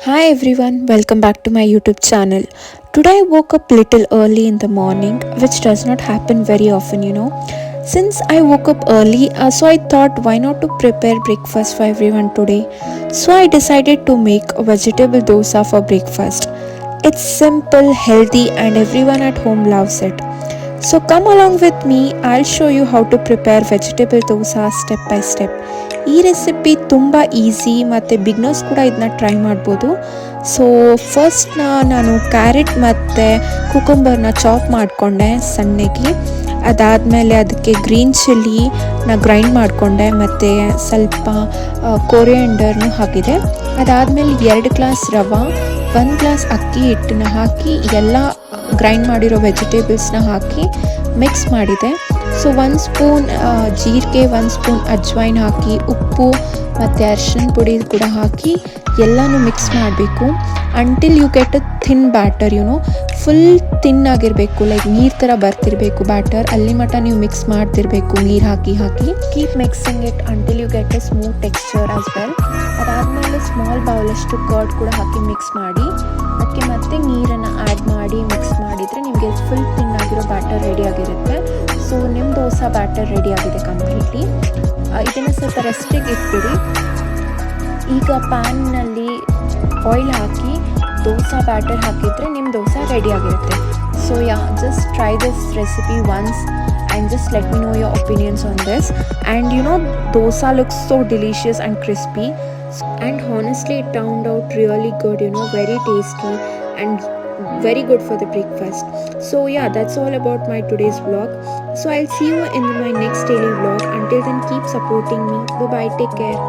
Hi everyone, welcome back to my YouTube channel. Today I woke up little early in the morning, which does not happen very often. Since I woke up early, so I thought why not to prepare breakfast for everyone today. So I decided to make a vegetable dosa for breakfast. It's simple, healthy, and everyone at home loves it. So come along with me, I'll show you how to prepare vegetable dosa step by step. ಈ recipe ತುಂಬ easy ಮತ್ತು beginners ಕೂಡ ಇದನ್ನ try ಮಾಡ್ಬೋದು. So first ನಾನು carrot ಮತ್ತು ಕುಕುಂಬರ್ನ chop ಮಾಡಿಕೊಂಡೆ ಸಣ್ಣಗೆ. ಅದಾದಮೇಲೆ ಅದಕ್ಕೆ ಗ್ರೀನ್ ಚಿಲ್ಲಿನ ಗ್ರೈಂಡ್ ಮಾಡಿಕೊಂಡೆ ಮತ್ತು ಸ್ವಲ್ಪ ಕೊರಿಯಂಡರ್ನು ಹಾಕಿದೆ. ಅದಾದಮೇಲೆ 2 ಗ್ಲಾಸ್ ರವೆ, 1 ಗ್ಲಾಸ್ ಅಕ್ಕಿ ಹಿಟ್ಟನ್ನ ಹಾಕಿ ಎಲ್ಲ ಗ್ರೈಂಡ್ ಮಾಡಿರೋ ವೆಜಿಟೇಬಲ್ಸ್ನ ಹಾಕಿ ಮಿಕ್ಸ್ ಮಾಡಿದೆ. ಸೊ 1 ಸ್ಪೂನ್ ಜೀರಿಗೆ, 1 ಸ್ಪೂನ್ ಅಜ್ವೈನ್ ಹಾಕಿ, ಉಪ್ಪು ಮತ್ತು ಅರಿಶಿನ ಪುಡಿ ಕೂಡ ಹಾಕಿ ಎಲ್ಲನೂ ಮಿಕ್ಸ್ ಮಾಡಬೇಕು. Until you get a thin batter, full thin ಆಗಿರಬೇಕು, ಲೈಕ್ ನೀರು ಥರ ಬರ್ತಿರಬೇಕು ಬ್ಯಾಟರ್. ಅಲ್ಲಿ ಮಟ್ಟ ನೀವು ಮಿಕ್ಸ್ ಮಾಡ್ತಿರಬೇಕು ನೀರು ಹಾಕಿ keep mixing it until you get a smooth texture as well. ಅದಾದಮೇಲೆ ಸ್ಮಾಲ್ ಬೌಲಷ್ಟು ಕರ್ಡ್ ಕೂಡ ಹಾಕಿ ಮಿಕ್ಸ್ ಮಾಡಿ ಅದಕ್ಕೆ ಮತ್ತೆ ನೀರನ್ನು ಆ್ಯಡ್ ಮಾಡಿ ಮಿಕ್ಸ್ ಮಾಡಿದರೆ ನಿಮಗೆ ಫುಲ್ ಥಿನ್ ಆಗಿರೋ ಬ್ಯಾಟರ್ ರೆಡಿಯಾಗಿರುತ್ತೆ. ಸೊ ನಿಮ್ಮ ದೋಸೆ ಬ್ಯಾಟರ್ ರೆಡಿ ಆಗಿದೆ ಕಂಪ್ಲೀಟ್ಲಿ. ಇದನ್ನು ಸ್ವಲ್ಪ ರೆಸ್ಟಿಗೆ ಇಟ್ಬಿಡಿ. ಈಗ ಪ್ಯಾನ್ನಲ್ಲಿ ಆಯಿಲ್ ಹಾಕಿ ದೋಸೆ ಬ್ಯಾಟರ್ ಹಾಕಿದರೆ ನಿಮ್ಮ ದೋಸೆ ರೆಡಿ ಆಗಿರುತ್ತೆ. So just try this recipe once and just let me know your opinions on this. And dosa looks so delicious and crispy, and honestly it turned out really good, very tasty and very good for the breakfast. So that's all about my today's vlog. So I'll see you in my next daily vlog. Until then, keep supporting me. Bye bye, take care.